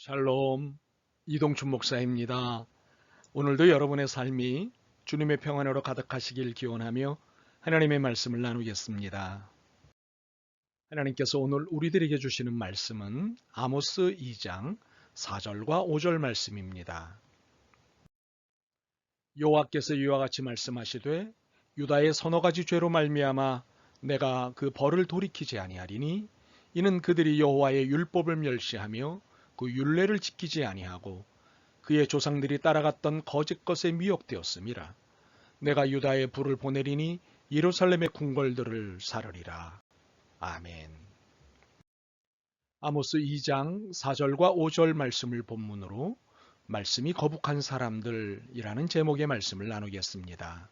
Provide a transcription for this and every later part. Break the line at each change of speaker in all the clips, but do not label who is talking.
샬롬, 이동춘 목사입니다. 오늘도 여러분의 삶이 주님의 평안으로 가득하시길 기원하며 하나님의 말씀을 나누겠습니다. 하나님께서 오늘 우리들에게 주시는 말씀은 아모스 2장 4절과 5절 말씀입니다. 여호와께서 이와 같이 말씀하시되 유다의 서너 가지 죄로 말미암아 내가 그 벌을 돌이키지 아니하리니 이는 그들이 여호와의 율법을 멸시하며 그 율례를 지키지 아니하고 그의 조상들이 따라갔던 거짓 것에 미혹되었음이라. 내가 유다에 불을 보내리니 예루살렘의 궁궐들을 사르리라. 아멘. 아모스 2장 4절과 5절 말씀을 본문으로 말씀이 거북한 사람들이라는 제목의 말씀을 나누겠습니다.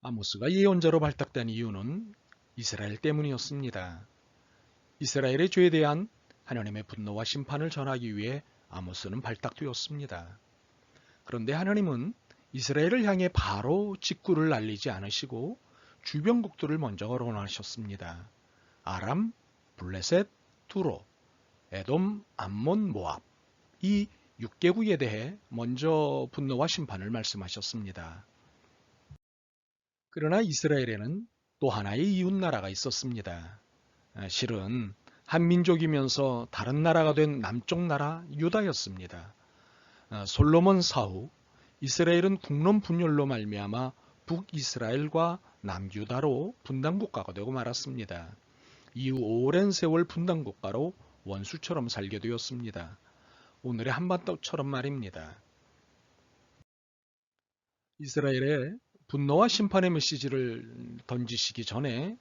아모스가 예언자로 발탁된 이유는 이스라엘 때문이었습니다. 이스라엘의 죄에 대한 하나님의 분노와 심판을 전하기 위해 아모스는 발탁되었습니다. 그런데 하나님은 이스라엘을 향해 바로 직구를 날리지 않으시고 주변국들을 먼저 거론하셨습니다. 아람, 블레셋, 두로, 에돔, 암몬, 모압 이 6개국에 대해 먼저 분노와 심판을 말씀하셨습니다. 그러나 이스라엘에는 또 하나의 이웃나라가 있었습니다. 실은 한민족이면서 다른 나라가 된 남쪽 나라 유다였습니다. 솔로몬 사후 이스라엘은 국론 분열로 말미암아 북이스라엘과 남유다로 분단국가가 되고 말았습니다. 이후 오랜 세월 분단국가로 원수처럼 살게 되었습니다. 오늘의 한반도처럼 말입니다. 이스라엘의 분노와 심판의 메시지를 던지시기 전에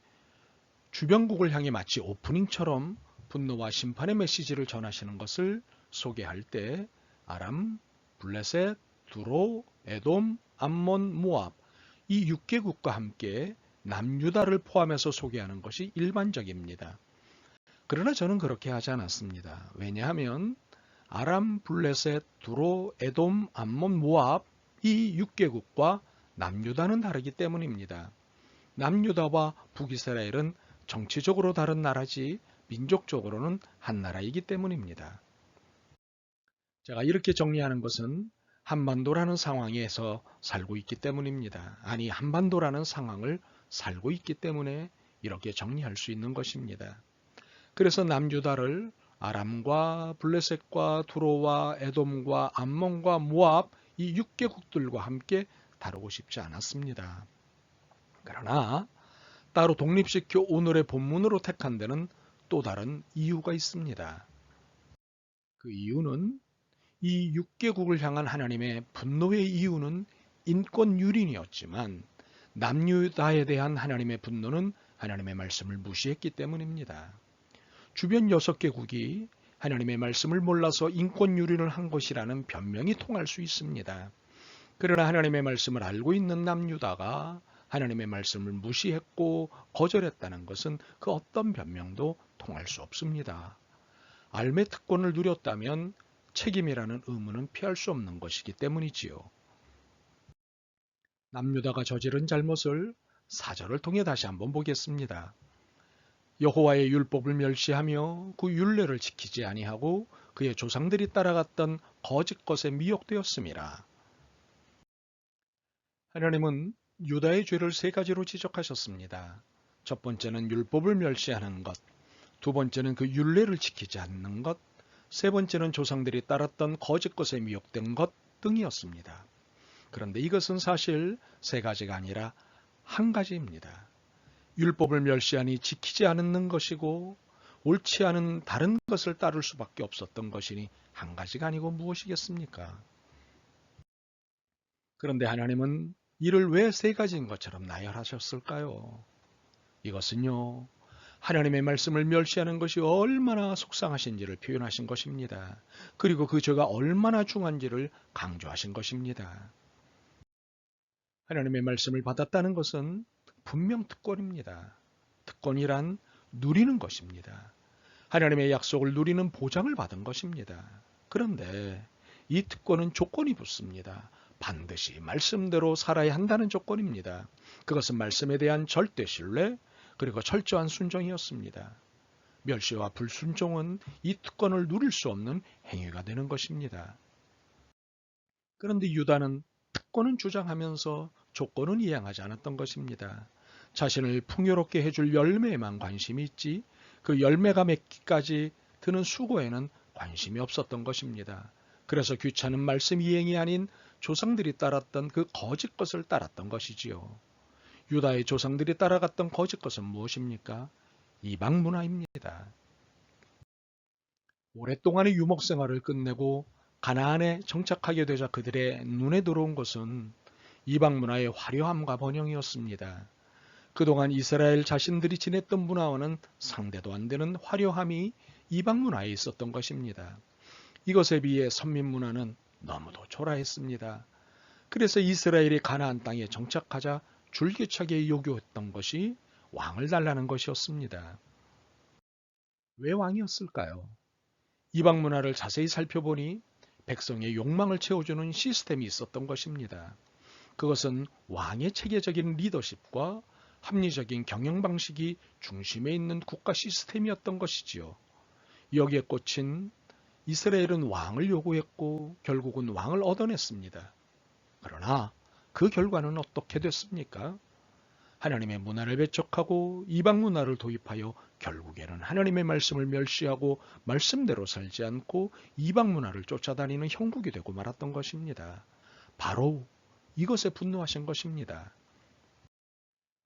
주변국을 향해 마치 오프닝처럼 분노와 심판의 메시지를 전하시는 것을 소개할 때 아람, 블레셋, 두로, 에돔, 암몬, 모압 이 6개국과 함께 남유다를 포함해서 소개하는 것이 일반적입니다. 그러나 저는 그렇게 하지 않았습니다. 왜냐하면 아람, 블레셋, 두로, 에돔, 암몬, 모압 이 6개국과 남유다는 다르기 때문입니다. 남유다와 북이스라엘은 정치적으로 다른 나라지 민족적으로는 한 나라이기 때문입니다. 제가 이렇게 정리하는 것은 한반도라는 상황에서 살고 있기 때문입니다. 아니, 한반도라는 상황을 살고 있기 때문에 이렇게 정리할 수 있는 것입니다. 그래서 남유다를 아람과 블레셋과 두로와 에돔과 암몬과 모압 이 6개국들과 함께 다루고 싶지 않았습니다. 그러나 따로 독립시켜 오늘의 본문으로 택한 데는 또 다른 이유가 있습니다. 그 이유는 이 6개국을 향한 하나님의 분노의 이유는 인권 유린이었지만 남유다에 대한 하나님의 분노는 하나님의 말씀을 무시했기 때문입니다. 주변 6개국이 하나님의 말씀을 몰라서 인권 유린을 한 것이라는 변명이 통할 수 있습니다. 그러나 하나님의 말씀을 알고 있는 남유다가 하나님의 말씀을 무시했고 거절했다는 것은 그 어떤 변명도 통할 수 없습니다. 알매 특권을 누렸다면 책임이라는 의무는 피할 수 없는 것이기 때문이지요. 남유다가 저지른 잘못을 4절을 통해 다시 한번 보겠습니다. 여호와의 율법을 멸시하며 그 율례를 지키지 아니하고 그의 조상들이 따라갔던 거짓 것에 미혹되었음이라. 하나님은 유다의 죄를 3가지로 지적하셨습니다. 첫 번째는 율법을 멸시하는 것, 두 번째는 그 율례를 지키지 않는 것, 세 번째는 조상들이 따랐던 거짓 것에 미혹된 것 등이었습니다. 그런데 이것은 사실 3가지가 아니라 한 가지입니다. 율법을 멸시하니 지키지 않는 것이고 옳지 않은 다른 것을 따를 수밖에 없었던 것이니 한 가지가 아니고 무엇이겠습니까? 그런데 하나님은 이를 왜 3가지인 것처럼 나열하셨을까요? 이것은요, 하나님의 말씀을 멸시하는 것이 얼마나 속상하신지를 표현하신 것입니다. 그리고 그 죄가 얼마나 중한지를 강조하신 것입니다. 하나님의 말씀을 받았다는 것은 분명 특권입니다. 특권이란 누리는 것입니다. 하나님의 약속을 누리는 보장을 받은 것입니다. 그런데 이 특권은 조건이 붙습니다. 반드시 말씀대로 살아야 한다는 조건입니다. 그것은 말씀에 대한 절대 신뢰 그리고 철저한 순종이었습니다. 멸시와 불순종은 이 특권을 누릴 수 없는 행위가 되는 것입니다. 그런데 유다는 특권은 주장하면서 조건은 이행하지 않았던 것입니다. 자신을 풍요롭게 해줄 열매에만 관심이 있지 그 열매가 맺기까지 드는 수고에는 관심이 없었던 것입니다. 그래서 귀찮은 말씀 이행이 아닌 조상들이 따랐던 그 거짓 것을 따랐던 것이지요. 유다의 조상들이 따라갔던 거짓 것은 무엇입니까? 이방 문화입니다. 오랫동안의 유목 생활을 끝내고 가나안에 정착하게 되자 그들의 눈에 들어온 것은 이방 문화의 화려함과 번영이었습니다. 그동안 이스라엘 자신들이 지냈던 문화와는 상대도 안 되는 화려함이 이방 문화에 있었던 것입니다. 이것에 비해 선민 문화는 너무도 초라했습니다. 그래서 이스라엘이 가나안 땅에 정착하자 줄기차게 요구했던 것이 왕을 달라는 것이었습니다. 왜 왕이었을까요? 이방 문화를 자세히 살펴보니 백성의 욕망을 채워주는 시스템이 있었던 것입니다. 그것은 왕의 체계적인 리더십과 합리적인 경영 방식이 중심에 있는 국가 시스템이었던 것이지요. 여기에 꽂힌 이스라엘은 왕을 요구했고 결국은 왕을 얻어냈습니다. 그러나 그 결과는 어떻게 됐습니까? 하나님의 문화를 배척하고 이방 문화를 도입하여 결국에는 하나님의 말씀을 멸시하고 말씀대로 살지 않고 이방 문화를 쫓아다니는 형국이 되고 말았던 것입니다. 바로 이것에 분노하신 것입니다.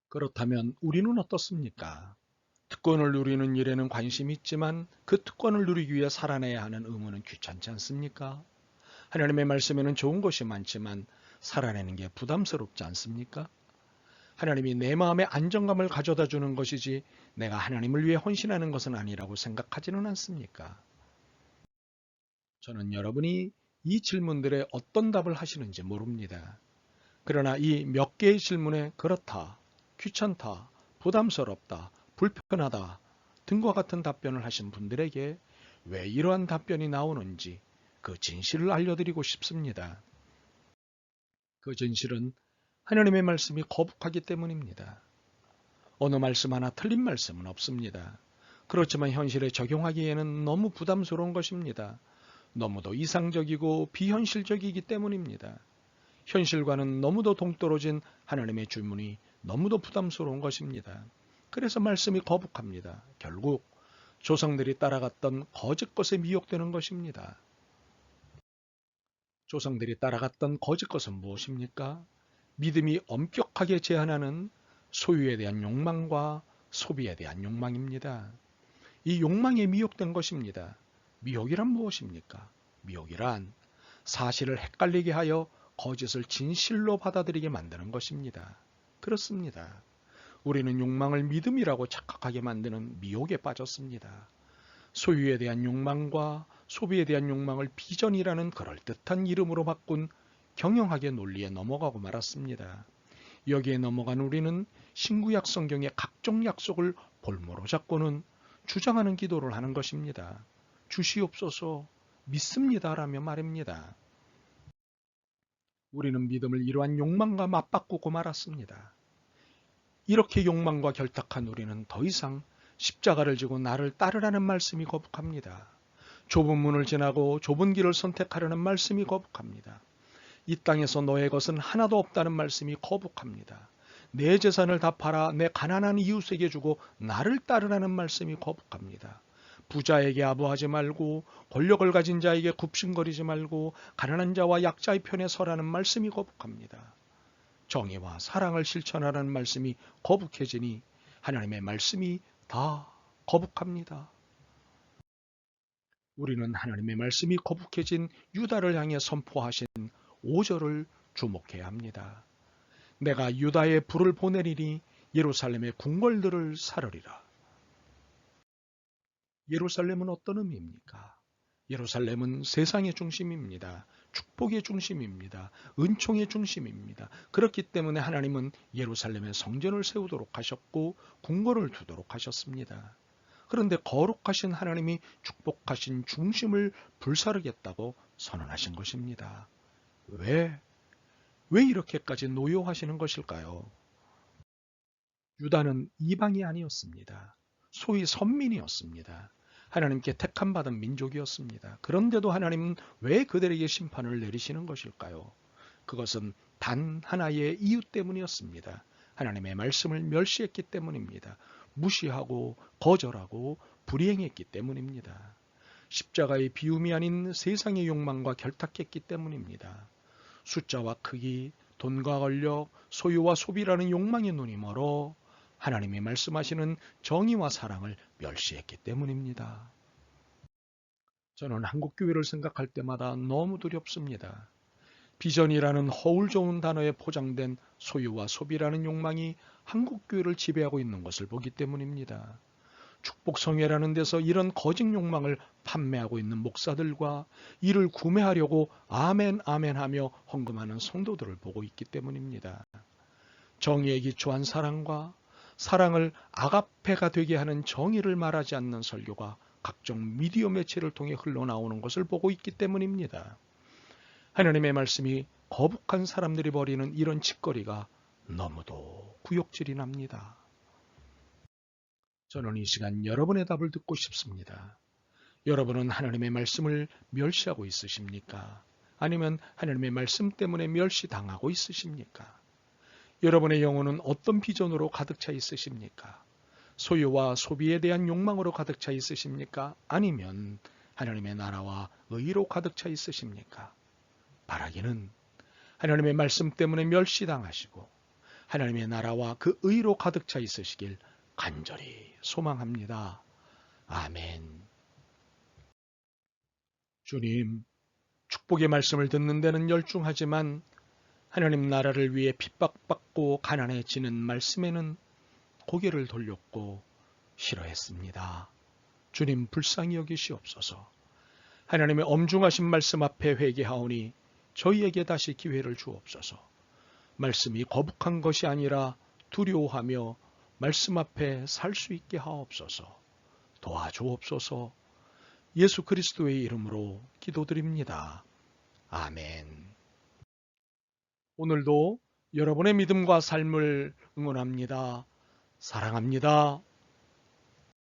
그렇다면 우리는 어떻습니까? 특권을 누리는 일에는 관심이 있지만 그 특권을 누리기 위해 살아내야 하는 의무는 귀찮지 않습니까? 하나님의 말씀에는 좋은 것이 많지만 살아내는 게 부담스럽지 않습니까? 하나님이 내 마음에 안정감을 가져다 주는 것이지 내가 하나님을 위해 헌신하는 것은 아니라고 생각하지는 않습니까? 저는 여러분이 이 질문들에 어떤 답을 하시는지 모릅니다. 그러나 이 몇 개의 질문에 그렇다, 귀찮다, 부담스럽다, 불편하다 등과 같은 답변을 하신 분들에게 왜 이러한 답변이 나오는지 그 진실을 알려드리고 싶습니다. 그 진실은 하나님의 말씀이 거북하기 때문입니다. 어느 말씀 하나 틀린 말씀은 없습니다. 그렇지만 현실에 적용하기에는 너무 부담스러운 것입니다. 너무도 이상적이고 비현실적이기 때문입니다. 현실과는 너무도 동떨어진 하나님의 주문이 너무도 부담스러운 것입니다. 그래서 말씀이 거북합니다. 결국 조상들이 따라갔던 거짓 것에 미혹되는 것입니다. 조상들이 따라갔던 거짓 것은 무엇입니까? 믿음이 엄격하게 제한하는 소유에 대한 욕망과 소비에 대한 욕망입니다. 이 욕망에 미혹된 것입니다. 미혹이란 무엇입니까? 미혹이란 사실을 헷갈리게 하여 거짓을 진실로 받아들이게 만드는 것입니다. 그렇습니다. 우리는 욕망을 믿음이라고 착각하게 만드는 미혹에 빠졌습니다. 소유에 대한 욕망과 소비에 대한 욕망을 비전이라는 그럴듯한 이름으로 바꾼 경영학의 논리에 넘어가고 말았습니다. 여기에 넘어간 우리는 신구약 성경의 각종 약속을 볼모로 잡고는 주장하는 기도를 하는 것입니다. 주시옵소서 믿습니다라며 말입니다. 우리는 믿음을 이러한 욕망과 맞바꾸고 말았습니다. 이렇게 욕망과 결탁한 우리는 더 이상 십자가를 지고 나를 따르라는 말씀이 거북합니다. 좁은 문을 지나고 좁은 길을 선택하려는 말씀이 거북합니다. 이 땅에서 너의 것은 하나도 없다는 말씀이 거북합니다. 내 재산을 다 팔아 내 가난한 이웃에게 주고 나를 따르라는 말씀이 거북합니다. 부자에게 아부하지 말고 권력을 가진 자에게 굽신거리지 말고 가난한 자와 약자의 편에 서라는 말씀이 거북합니다. 정의와 사랑을 실천하라는 말씀이 거북해지니 하나님의 말씀이 다 거북합니다. 우리는 하나님의 말씀이 거북해진 유다를 향해 선포하신 5절을 주목해야 합니다. 내가 유다에 불을 보내리니 예루살렘의 궁궐들을 사르리라. 예루살렘은 어떤 의미입니까? 예루살렘은 세상의 중심입니다. 축복의 중심입니다. 은총의 중심입니다. 그렇기 때문에 하나님은 예루살렘에 성전을 세우도록 하셨고 궁궐을 두도록 하셨습니다. 그런데 거룩하신 하나님이 축복하신 중심을 불사르겠다고 선언하신 것입니다. 왜 이렇게까지 노여하시는 것일까요? 유다는 이방이 아니었습니다. 소위 선민이었습니다. 하나님께 택함받은 민족이었습니다. 그런데도 하나님은 왜 그들에게 심판을 내리시는 것일까요? 그것은 단 하나의 이유 때문이었습니다. 하나님의 말씀을 멸시했기 때문입니다. 무시하고 거절하고 불이행했기 때문입니다. 십자가의 비움이 아닌 세상의 욕망과 결탁했기 때문입니다. 숫자와 크기, 돈과 권력, 소유와 소비라는 욕망의 눈이 멀어 하나님이 말씀하시는 정의와 사랑을 멸시했기 때문입니다. 저는 한국교회를 생각할 때마다 너무 두렵습니다. 비전이라는 허울 좋은 단어에 포장된 소유와 소비라는 욕망이 한국교회를 지배하고 있는 것을 보기 때문입니다. 축복성회라는 데서 이런 거짓 욕망을 판매하고 있는 목사들과 이를 구매하려고 아멘 아멘 하며 헌금하는 성도들을 보고 있기 때문입니다. 정의에 기초한 사랑과 사랑을 아가페가 되게 하는 정의를 말하지 않는 설교가 각종 미디어 매체를 통해 흘러나오는 것을 보고 있기 때문입니다. 하나님의 말씀이 거북한 사람들이 벌이는 이런 짓거리가 너무도 구역질이 납니다. 저는 이 시간 여러분의 답을 듣고 싶습니다. 여러분은 하나님의 말씀을 멸시하고 있으십니까? 아니면 하나님의 말씀 때문에 멸시당하고 있으십니까? 여러분의 영혼은 어떤 비전으로 가득 차 있으십니까? 소유와 소비에 대한 욕망으로 가득 차 있으십니까? 아니면 하나님의 나라와 의로 가득 차 있으십니까? 바라기는 하나님의 말씀 때문에 멸시당하시고 하나님의 나라와 그 의로 가득 차 있으시길 간절히 소망합니다. 아멘. 주님, 축복의 말씀을 듣는 데는 열중하지만 하나님 나라를 위해 핍박받고 가난해지는 말씀에는 고개를 돌렸고 싫어했습니다. 주님 불쌍히 여기시옵소서. 하나님의 엄중하신 말씀 앞에 회개하오니 저희에게 다시 기회를 주옵소서. 말씀이 거북한 것이 아니라 두려워하며 말씀 앞에 살 수 있게 하옵소서. 도와주옵소서. 예수 그리스도의 이름으로 기도드립니다. 아멘. 오늘도 여러분의 믿음과 삶을 응원합니다. 사랑합니다.